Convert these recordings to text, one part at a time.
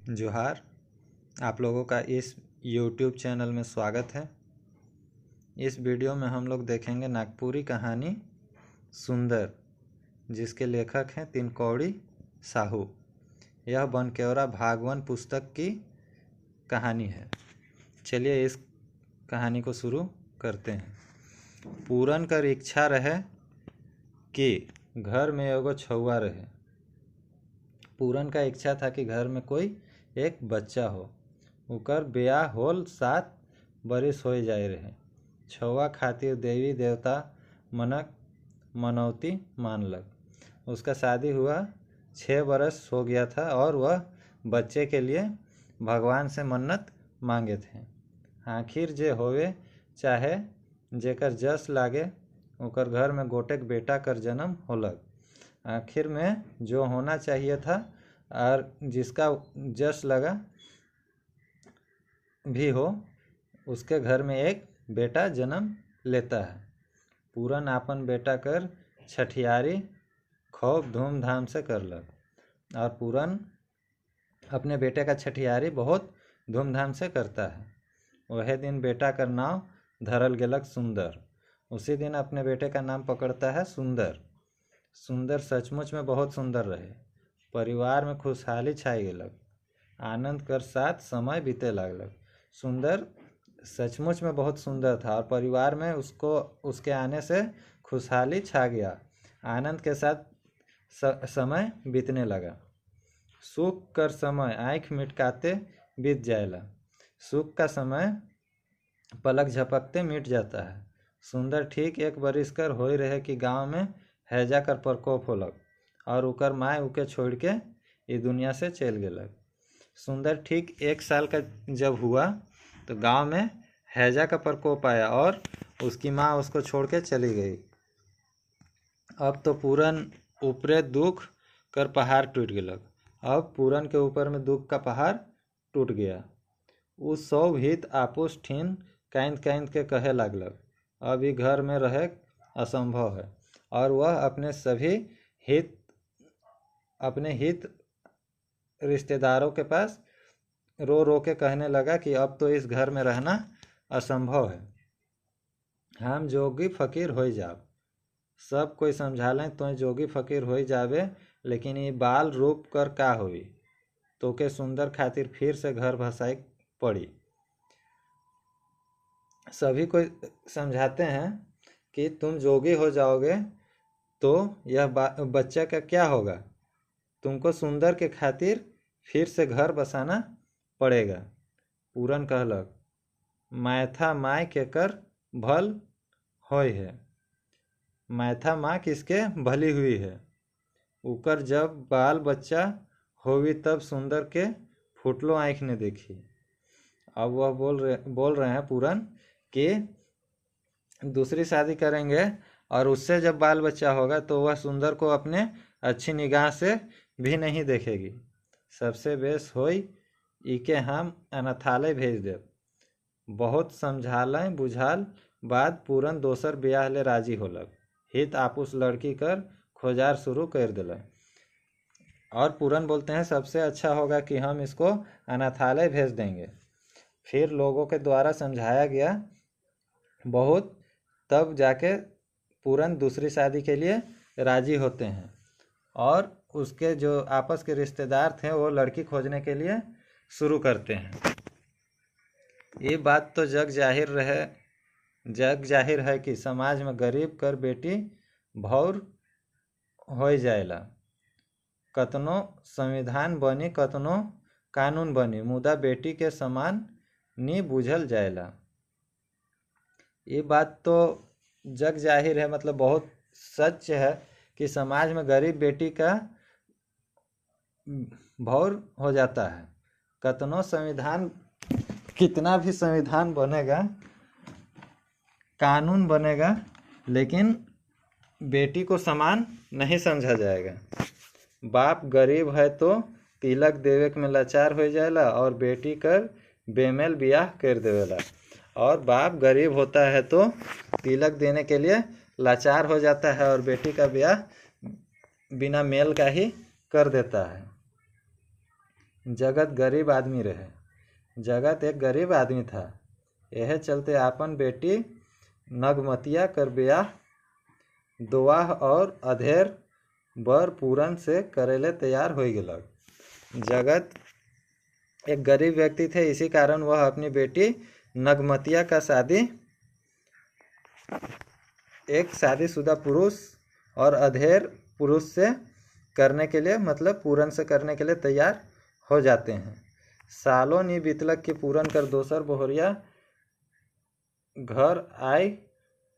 जोहार। आप लोगों का इस YouTube चैनल में स्वागत है। इस वीडियो में हम लोग देखेंगे नागपुरी कहानी सुंदर, जिसके लेखक हैं तिनकौड़ी साहू। यह बनकेवरा भागवन पुस्तक की कहानी है। चलिए इस कहानी को शुरू करते हैं। पूरन कर इच्छा रहे कि घर में एगो छौआ रहे। पूरन का इच्छा था कि घर में कोई एक बच्चा हो। उकर ब्याह होल 7 बरिस हो जाए रहे। छौआ खातिर देवी देवता मनक मनौती मानलक। उसका शादी हुआ 6 बरस हो गया था और वह बच्चे के लिए भगवान से मन्नत मांगे थे। आखिर जे होवे चाहे जेकर जस लागे उकर घर में गोटेक बेटा कर जन्म होलक। आखिर में जो होना चाहिए था और जिसका जस लगा भी हो, उसके घर में एक बेटा जन्म लेता है। पूरन आपन बेटा कर छठियारी खूब धूमधाम से करलक। और पूरन अपने बेटे का छठियारी बहुत धूमधाम से करता है। वह दिन बेटा का नाम धरल गेलक सुंदर। उसी दिन अपने बेटे का नाम पकड़ता है सुंदर। सुंदर सचमुच में बहुत सुंदर रहे। परिवार में खुशहाली छाई गेलक। आनंद कर साथ समय बीते लागलक। सुंदर सचमुच में बहुत सुंदर था और परिवार में उसके आने से खुशहाली छा गया। आनंद के साथ समय बीतने लगा। सुख कर समय आँख मिटकाते बीत जाएला। सुख का समय पलक झपकते मिट जाता है। सुंदर ठीक 1 बरिस कर होई रहे कि गांव में हैजा कर प्रकोप होलक और उकर माय उके छोड़ के ये दुनिया से चल गेलक। सुंदर ठीक 1 साल का जब हुआ तो गांव में हैजा का प्रकोप आया और उसकी माँ उसको छोड़ के चली गई। अब तो पूरन ऊपरे दुख कर पहाड़ टूट गेलक। अब पूरन के ऊपर में दुख का पहाड़ टूट गया। उस सब हित आपुस ठीन कांद कांद के कहे लागलक, अभी घर में रहे असंभव है। और वह अपने हित रिश्तेदारों के पास रो रो के कहने लगा कि अब तो इस घर में रहना असंभव है। हम जोगी फकीर हो जाब। सब कोई समझा लें तो जोगी फकीर हो जावे, लेकिन ये बाल रूप कर का हुई तो के सुंदर खातिर फिर से घर भसाई पड़ी। सभी को समझाते हैं कि तुम जोगी हो जाओगे तो यह बच्चा का क्या होगा। तुमको सुंदर के खातिर फिर से घर बसाना पड़ेगा। पूरन कहलक, मैथा माय के कर भल होय है। मैथा माँ किसके भली हुई है। उकर जब बाल बच्चा होवी तब सुंदर के फुटलो आँख ने देखी। अब वह बोल रहे हैं पूरन कि दूसरी शादी करेंगे और उससे जब बाल बच्चा होगा तो वह सुंदर को अपने अच्छी निगाह से भी नहीं देखेगी। सबसे बेस होई इके हम अनाथालय भेज देव। बहुत समझालें बुझाल बाद पूरन दोसर ब्याह ले राजी होलक। हित आपुस लड़की कर खोजार शुरू कर दिलक। और पूरन बोलते हैं सबसे अच्छा होगा कि हम इसको अनाथालय भेज देंगे। फिर लोगों के द्वारा समझाया गया बहुत, तब जाके पूरन दूसरी शादी के लिए राजी होते हैं। और उसके जो आपस के रिश्तेदार थे वो लड़की खोजने के लिए शुरू करते हैं। ये बात तो जग जाहिर है कि समाज में गरीब कर बेटी भौर हो जाएला। कतनो संविधान बनी कतनो कानून बनी, मुदा बेटी के समान नी बुझल जाएला। ये बात तो जग जाहिर है, मतलब बहुत सच है कि समाज में गरीब बेटी का भौर हो जाता है। कतनो संविधान, कितना भी संविधान बनेगा, कानून बनेगा, लेकिन बेटी को समान नहीं समझा जाएगा। बाप गरीब है तो तिलक देवे में लाचार हो जाएला और बेटी कर बेमेल ब्याह कर देवेला। और बाप गरीब होता है तो तिलक देने के लिए लाचार हो जाता है और बेटी का ब्याह बिना मेल का ही कर देता है। जगत गरीब आदमी रहे। जगत एक गरीब आदमी था। यह चलते आपन बेटी नगमतिया कर ब्याह दोवाह और अधेर बर पूरन से करेले तैयार हो गेलक। जगत एक गरीब व्यक्ति थे, इसी कारण वह अपनी बेटी नगमतिया का शादी एक शादीशुदा पुरुष और अधेर पुरुष से करने के लिए, मतलब पूरन से करने के लिए तैयार हो जाते हैं। सालों नी बीतलक की पूरन कर दोसर बोहरिया घर आय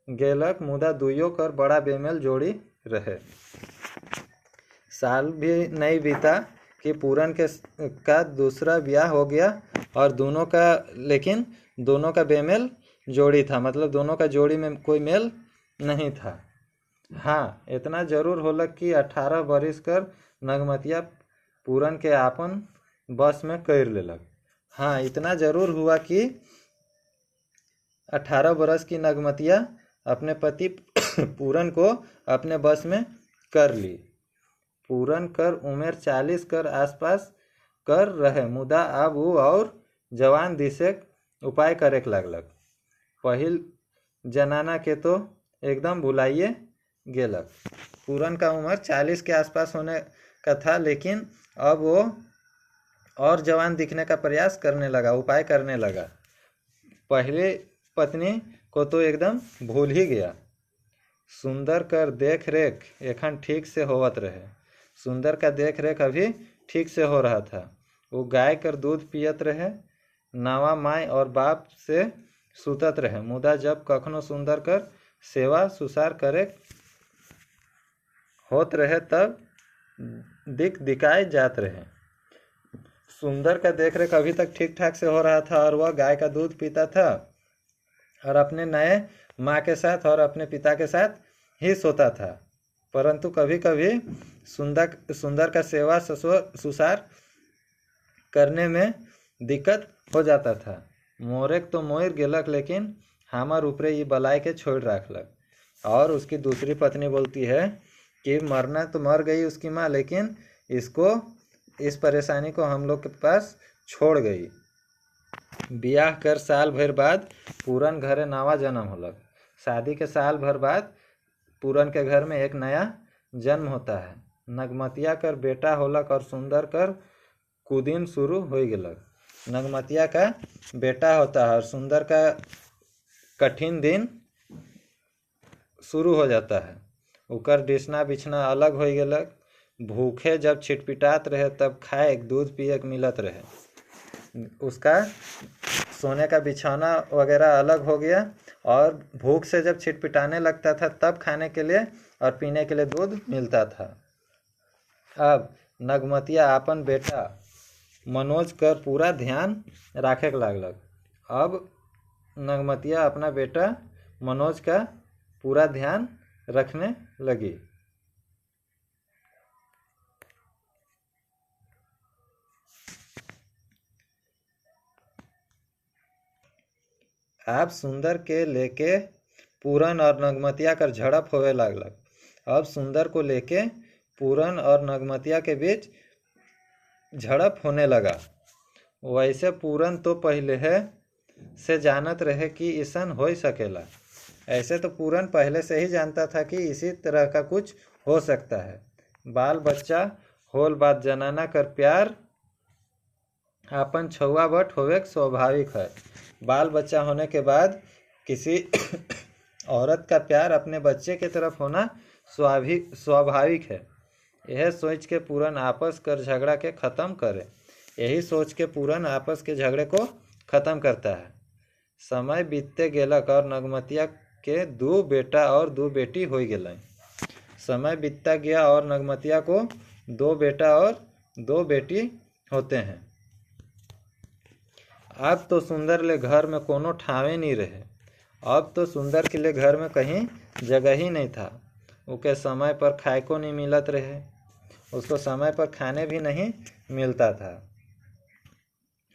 गेलक, मुदा दुइयों कर बड़ा बेमेल जोड़ी रहे। साल भी नहीं बीता कि पूरन के का दूसरा ब्याह हो गया और लेकिन दोनों का बेमेल जोड़ी था, मतलब दोनों का जोड़ी में कोई मेल नहीं था। हाँ, इतना जरूर होलक कि 18 बरिस कर नगमतिया पूरन के आपन बस में कर लेलक। हाँ, इतना जरूर हुआ कि 18 बरस की नगमतिया अपने पति पूरन को अपने बस में कर ली। पूरन कर उम्र 40 कर आसपास कर रहे, मुदा अब वो और जवान दिसे उपाय करे लगलक। पहिल जनाना के तो एकदम भुलाइए गेलक। पूरन का उम्र 40 के आसपास होने का था, लेकिन अब वो और जवान दिखने का प्रयास करने लगा, उपाय करने लगा। पहले पत्नी को तो एकदम भूल ही गया। सुंदर कर देख रेख एखन ठीक से होवत रहे। सुंदर का देख रेख अभी ठीक से हो रहा था। वो गाय कर दूध पियत रहे, नावा माय और बाप से सुतत रहे, मुदा जब कखनो सुंदर कर सेवा सुसार करे होत रहे तब दिकाय जात रहे। सुंदर का देख रेख अभी तक ठीक ठाक से हो रहा था और वह गाय का दूध पीता था और अपने नए माँ के साथ और अपने पिता के साथ ही सोता था। परंतु कभी कभी सुंदर का सेवा सुसार करने में दिक्कत हो जाता था। मोरेक तो मोर गेलक, लेकिन हमार ऊपरे ये बलाई के छोड़ रखलक। और उसकी दूसरी पत्नी बोलती है कि मरना तो मर गई उसकी माँ, लेकिन इसको इस परेशानी को हम लोग के पास छोड़ गई। ब्याह कर साल भर बाद पूरन घरे नवा जन्म होलक। शादी के साल भर बाद पूरन के घर में एक नया जन्म होता है। नगमतिया कर बेटा होलक और सुंदर कर कुदिन शुरू हो गेलक। नगमतिया का बेटा होता है और सुंदर का कठिन दिन शुरू हो जाता है। उकर डिसना बिछना अलग हो गेलक। भूखे जब छिटपिटात रहे तब खाए दूध पिए मिलत रहे। उसका सोने का बिछौना वगैरह अलग हो गया और भूख से जब छिटपिटाने लगता था तब खाने के लिए और पीने के लिए दूध मिलता था। अब नगमतिया अपन बेटा मनोज कर पूरा ध्यान रखे लगलक। अब नगमतिया अपना बेटा मनोज का पूरा ध्यान रखने लगी। आप सुंदर के लेके पूरन और नगमतिया कर झड़प होवे लगलक। अब सुंदर को लेके पूरन और नगमतिया के बीच झड़प होने लगा। वैसे पूरन तो पहले से जानत रहे कि ईसन हो सकेला। ऐसे तो पूरन पहले से ही जानता था कि इसी तरह का कुछ हो सकता है। बाल बच्चा होल बात जनाना कर प्यार अपन छुआ बट होवे स्वाभाविक है। बाल बच्चा होने के बाद किसी औरत का प्यार अपने बच्चे की तरफ होना स्वाभाविक है। यह सोच के पूरन आपस कर झगड़ा के ख़त्म करे। यही सोच के पूरन आपस के झगड़े को ख़त्म करता है। समय बीतते गेलक और नगमतिया के 2 बेटा और 2 बेटी हो गेल। समय बीतता गया और नगमतिया को 2 बेटा और 2 बेटी होते हैं। अब तो सुंदर ले घर में कोनो ठावे नहीं रहे। अब तो सुंदर के लिए घर में कहीं जगह ही नहीं था। उके समय पर खाए को नहीं मिलत रहे, उसको समय पर खाने भी नहीं मिलता था।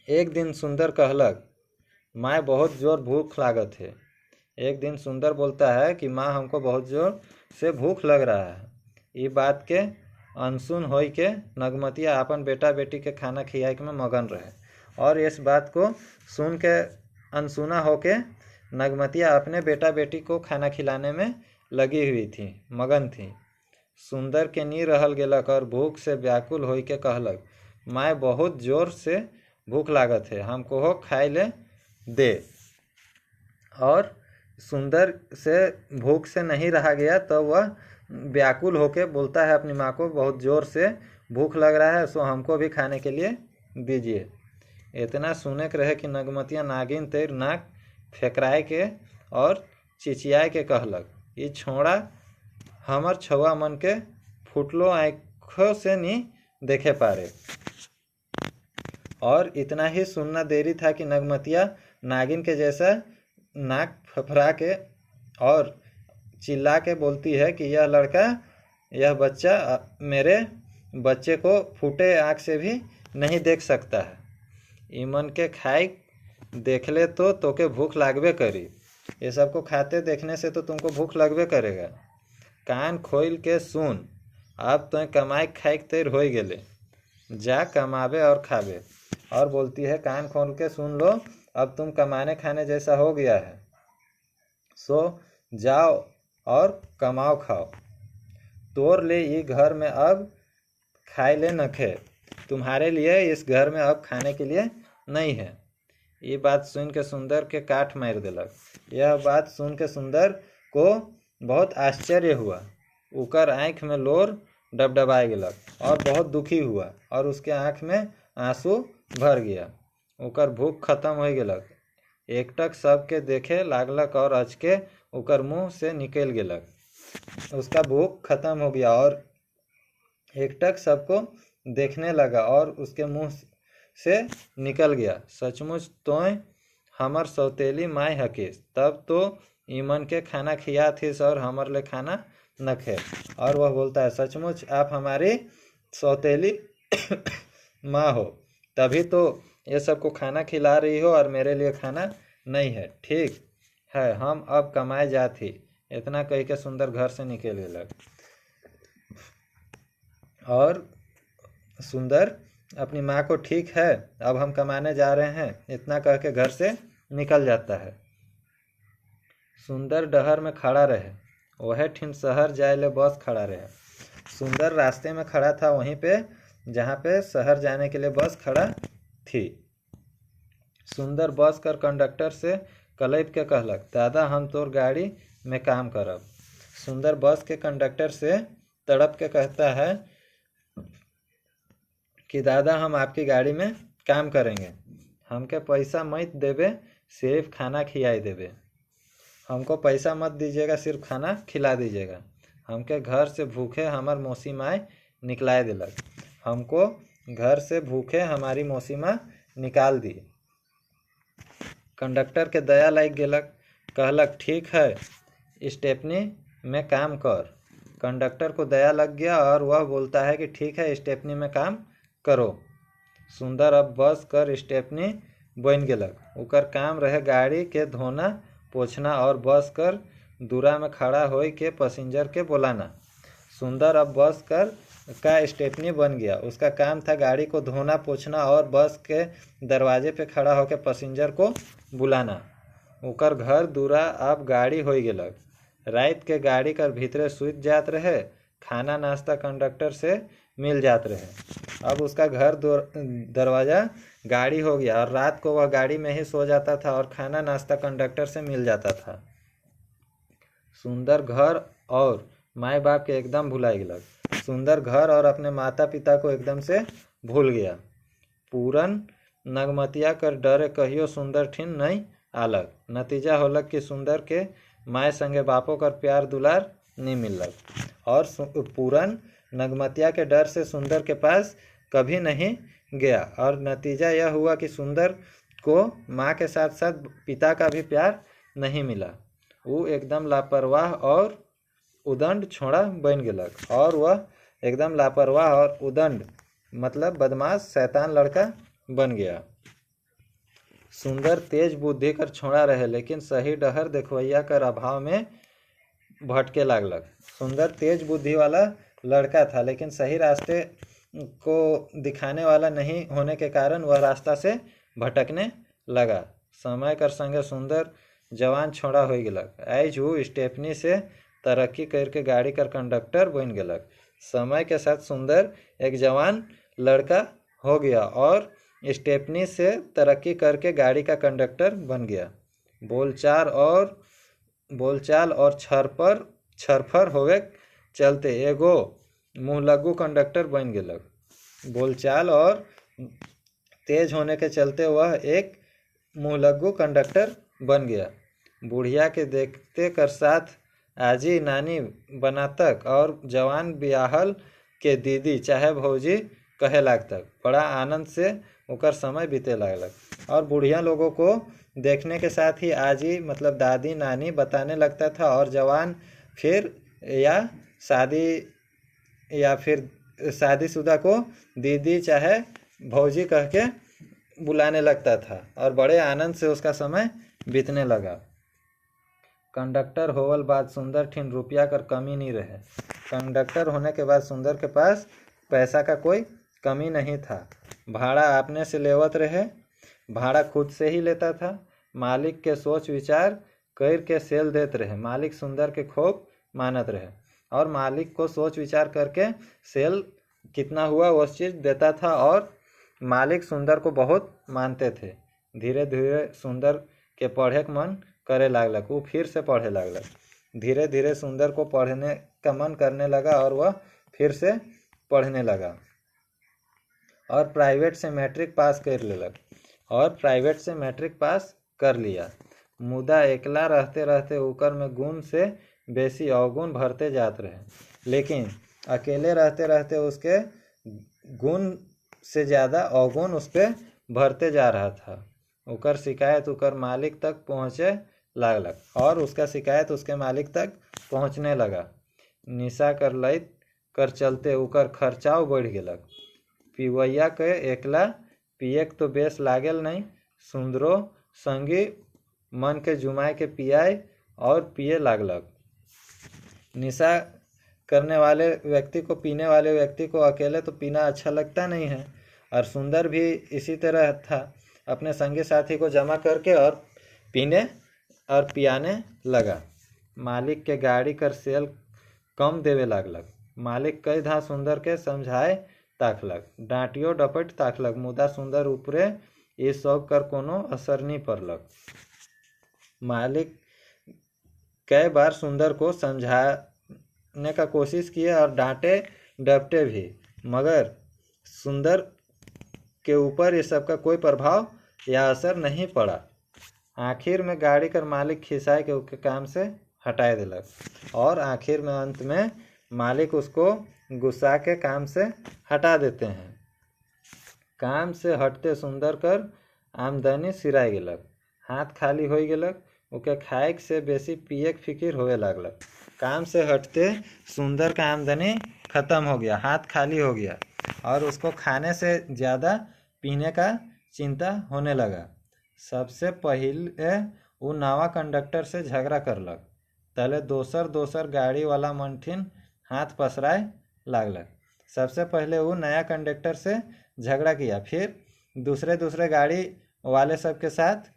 एक दिन सुंदर कहलक, माँ बहुत जोर भूख लागत है। एक दिन सुंदर बोलता है कि माँ हमको बहुत जोर से भूख लग रहा है। ये बात के अनसुन होई के नगमतिया अपन बेटा बेटी के खाना खियाए में मगन रहे। और इस बात को सुन के अनसुना होके नगमतिया अपने बेटा बेटी को खाना खिलाने में लगी हुई थी, मगन थी। सुंदर के नी रहल गेलक और भूख से व्याकुल होई के कहलक, माय बहुत जोर से भूख लागत है, हमको हो खाए ले दे। और सुंदर से भूख से नहीं रहा गया तो वह व्याकुल होके बोलता है अपनी माँ को, बहुत जोर से भूख लग रहा है, सो हमको भी खाने के लिए दीजिए। इतना सुने के रहे कि नगमतिया नागिन तेर नाक फेंकराए के और चिचियाए के कहलक, ये छोड़ा हमर छुआ मन के फुटलो आँखों से नहीं देखे पारे। और इतना ही सुनना देरी था कि नगमतिया नागिन के जैसा नाक फफरा के और चिल्ला के बोलती है कि यह बच्चा मेरे बच्चे को फूटे आँख से भी नहीं देख सकता है। ईमन के खाए देख ले तो तोके भूख लागबे करी, ये सबको खाते देखने से तो तुमको भूख लगबे करेगा। कान खोल के सुन, अब तो कमाई खाए तेर हो गेले, जा कमावे और खावे। और बोलती है कान खोल के सुन लो, अब तुम कमाने खाने जैसा हो गया है, सो जाओ और कमाओ खाओ। तोर ले ये घर में अब खाए ले नखे, तुम्हारे लिए इस घर में अब खाने के लिए नहीं है। ये बात सुन के सुंदर के काठ मार दिलक। यह बात सुन के सुंदर को बहुत आश्चर्य हुआ, उकर आँख में लोर डबडबाए गेलक और बहुत दुखी हुआ और उसके आँख में आंसू भर गया। उकर भूख खत्म हो गेलक, एकटक सबके देखे लागलक और अचके उकर मुँह से निकल गेलक। उसका भूख खत्म हो गया और एकटक सबको देखने लगा और उसके मुँह से निकल गया, सचमुच तोय हमर सौतेली माय हकीस, तब तो ईमन के खाना खिया थीस और हमर ले खाना नखे। और वह बोलता है, सचमुच आप हमारी सौतेली माँ हो, तभी तो ये सबको खाना खिला रही हो और मेरे लिए खाना नहीं है। ठीक है, हम अब कमाए जाती। इतना कह के सुंदर घर से निकल गया और सुंदर अपनी माँ को, ठीक है अब हम कमाने जा रहे हैं, इतना कह के घर से निकल जाता है। सुंदर डहर में खड़ा रहे, वह ठिन शहर जाए ले बस खड़ा रहे। सुंदर रास्ते में खड़ा था वहीं पे जहाँ पे शहर जाने के लिए बस खड़ा थी। सुंदर बस कर कंडक्टर से कलैप के कहलक, दादा हम तोर गाड़ी में काम करब। सुंदर बस के कंडक्टर से तड़प के कहता है कि दादा हम आपकी गाड़ी में काम करेंगे, हमके पैसा मत देवे, सिर्फ खाना खिलाई देवे। हमको पैसा मत दीजिएगा, सिर्फ खाना खिला दीजिएगा। हमके घर से भूखे हमार मौसी माँ निकलाए दिलक, हमको घर से भूखे हमारी मौसी माँ निकाल दी। कंडक्टर के दया लग गेलक, कहलक ठीक है स्टेपनी में काम कर। कंडक्टर को दया लग गया और वह बोलता है कि ठीक है स्टेपनी में काम करो। सुंदर अब बस कर स्टेपनी बन गेलक, उकर काम रहे गाड़ी के धोना पोछना और बस कर दूरा में खड़ा हो के पैसेंजर के बुलाना। सुंदर अब बस कर का स्टेपनी बन गया, उसका काम था गाड़ी को धोना पोछना और बस के दरवाजे पे खड़ा होकर पैसेंजर को बुलाना। उकर घर दूरा अब गाड़ी हो गेलक, रात के गाड़ी कर भीतरे सुत जात रहे, खाना नाश्ता कंडक्टर से मिल जात रहे। अब उसका घर दरवाज़ा गाड़ी हो गया और रात को वह गाड़ी में ही सो जाता था और खाना नाश्ता कंडक्टर से मिल जाता था। सुंदर घर और माँ बाप के एकदम भुला गेलक। सुंदर घर और अपने माता पिता को एकदम से भूल गया। पूरन नगमतिया कर डरे कहियो सुंदर ठिन नहीं आलक। नतीजा होलक कि सुंदर के माए संगे बापों कर प्यार दुलार नहीं मिलक और पूरन नगमतिया के डर से सुंदर के पास कभी नहीं गया। और नतीजा यह हुआ कि सुंदर को माँ के साथ साथ पिता का भी प्यार नहीं मिला। वो एकदम लापरवाह और उदंड छोड़ा बन गेलक और वह एकदम लापरवाह और उदंड मतलब बदमाश शैतान लड़का बन गया। सुंदर तेज बुद्धि कर छोड़ा रहे, लेकिन सही डहर देखवैया कर अभाव में भटके लागलक। सुंदर तेज बुद्धि वाला लड़का था, लेकिन सही रास्ते को दिखाने वाला नहीं होने के कारण वह रास्ता से भटकने लगा। समय कर संगे सुंदर जवान छोड़ा हो गेलक। आइज वो स्टेपनी से तरक्की करके गाड़ी का कंडक्टर बन गेलक। समय के साथ सुंदर एक जवान लड़का हो गया और स्टेपनी से तरक्की करके गाड़ी का कंडक्टर बन गया। बोलचाल और छरफर होवे चलते एगो मुँहलग्गू कंडक्टर बन गेलक। बोलचाल और तेज होने के चलते वह एक मुँहलग्गू कंडक्टर बन गया। बुढ़िया के देखते कर साथ आजी नानी बनातक और जवान बियाहल के दीदी चाहे भौजी कहे लागतक। बड़ा आनंद से ओकर समय बीते लागलक। और बुढ़िया लोगों को देखने के साथ ही आजी मतलब दादी नानी बताने लगता था, और जवान फिर शादीशुदा को दीदी चाहे भौजी कह के बुलाने लगता था, और बड़े आनंद से उसका समय बीतने लगा। कंडक्टर होवल बाद सुंदर ठिन रुपया कर कमी नहीं रहे। कंडक्टर होने के बाद सुंदर के पास पैसा का कोई कमी नहीं था। भाड़ा आपने से लेवत रहे, भाड़ा खुद से ही लेता था। मालिक के सोच विचार कर के सेल देते रहे। मालिक सुंदर के खूब मानत रहे, और मालिक को सोच विचार करके सेल कितना हुआ उस चीज़ देता था, और मालिक सुंदर को बहुत मानते थे। धीरे धीरे सुंदर के पढ़े के मन करे लागलक। वो फिर से पढ़े लागलक। धीरे धीरे सुंदर को पढ़ने का मन करने लगा और वह फिर से पढ़ने लगा और प्राइवेट से मैट्रिक पास कर लिया। मुदा एकला रहते रहते ओकर में गुण से बेसी अवगुण भरते जात रहे। लेकिन अकेले रहते रहते उसके गुण से ज़्यादा अवगुण उस पर भरते जा रहा था। ओकर शिकायत ओकर मालिक तक पहुँचे लागलक, और उसका शिकायत उसके मालिक तक पहुँचने लगा। निशा कर लैत कर चलते ओकर खर्चाव बढ़ गेलक। पिवैया के एकला पिए तो बेस लागल नहीं, सुंदरो संगी मन के जुमाए के पियाए और पिए लागलक। निशा करने वाले व्यक्ति को, पीने वाले व्यक्ति को अकेले तो पीना अच्छा लगता नहीं है, और सुंदर भी इसी तरह था। अपने संगी साथी को जमा करके और पीने और पियाने लगा। मालिक के गाड़ी कर सेल कम देवे लागलक। मालिक कई धा सुंदर के समझाए ताकलक, डांटियो डपट ताकलक, मुदा सुंदर ऊपरे ये सब कर कोनो असर नहीं पड़लक। मालिक कई बार सुंदर को समझाने का कोशिश किए और डांटे डपटे भी, मगर सुंदर के ऊपर ये सब का कोई प्रभाव या असर नहीं पड़ा। आखिर में गाड़ी कर मालिक खिसाए के उसके काम से हटाए दिलक, और आखिर में अंत में मालिक उसको गुस्सा के काम से हटा देते हैं। काम से हटते सुंदर कर आमदनी सिराय गेलक। हाथ खाली हो गेलक। ओके खाए से बेसी पिए के फिकिर होवे लागलक। काम से हटते सुंदर का आमदनी खत्म हो गया, हाथ खाली हो गया, और उसको खाने से ज़्यादा पीने का चिंता होने लगा। सबसे पहले वो नवा कंडक्टर से झगड़ा करलक। तले दोसर गाड़ी वाला मनठिन हाथ पसराए लागलक। सबसे पहले वो नया कंडक्टर से झगड़ा किया, फिर दूसरे गाड़ी वाले सब के साथ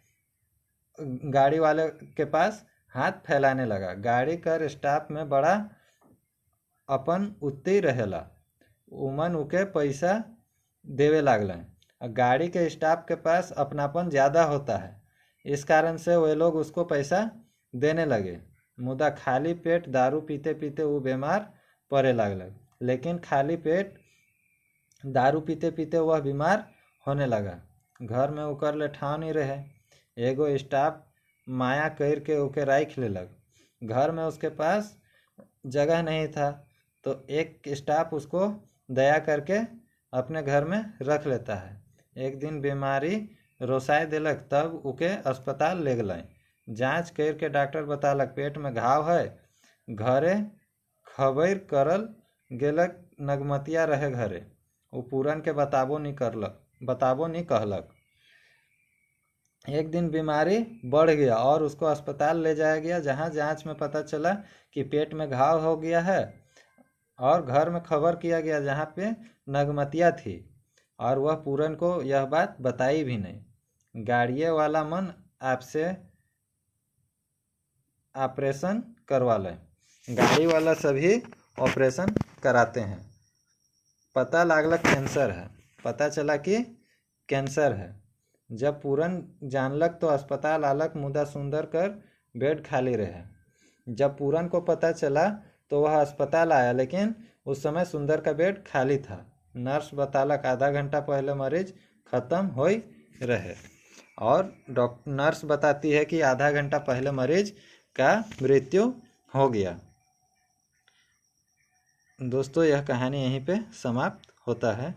गाड़ी वाले के पास हाथ फैलाने लगा। गाड़ी कर स्टाफ में बड़ा अपन उत्ती रहेला, उमन उके पैसा देवे लागल। गाड़ी के स्टाफ के पास अपनापन ज़्यादा होता है, इस कारण से वे लोग उसको पैसा देने लगे। मुदा खाली पेट दारू पीते पीते वो बीमार पड़े लागल। लेकिन खाली पेट दारू पीते पीते वह बीमार होने लगा। घर में ओकर ले ठाव नहीं रहे। एगो स्टाफ माया कर के ओके राख लेलक। घर में उसके पास जगह नहीं था, तो एक स्टाफ उसको दया करके अपने घर में रख लेता है। एक दिन बीमारी रोसाए दिलक, तब उके अस्पताल ले गए। जांच करके डॉक्टर बतालक पेट में घाव है। घरे खबर करल गेलक, नगमतिया रहे घरे। वो पूरन के बताबो नहीं कहलक। एक दिन बीमारी बढ़ गया और उसको अस्पताल ले जाया गया, जहाँ जांच में पता चला कि पेट में घाव हो गया है और घर में खबर किया गया जहाँ पे नगमतिया थी, और वह पूरन को यह बात बताई भी नहीं। गाड़िए वाला मन आपसे ऑपरेशन करवा लें। गाड़ी वाला सभी ऑपरेशन कराते हैं। पता लागलक कैंसर है, पता चला कि कैंसर है। जब पूरन जानलक तो अस्पताल आलक, मुदा सुंदर कर बेड खाली रहे। जब पूरन को पता चला तो वह अस्पताल आया, लेकिन उस समय सुंदर का बेड खाली था। नर्स बतालक आधा घंटा पहले मरीज खत्म हो रहे, और नर्स बताती है कि आधा घंटा पहले मरीज का मृत्यु हो गया। दोस्तों, यह कहानी यहीं पे समाप्त होता है।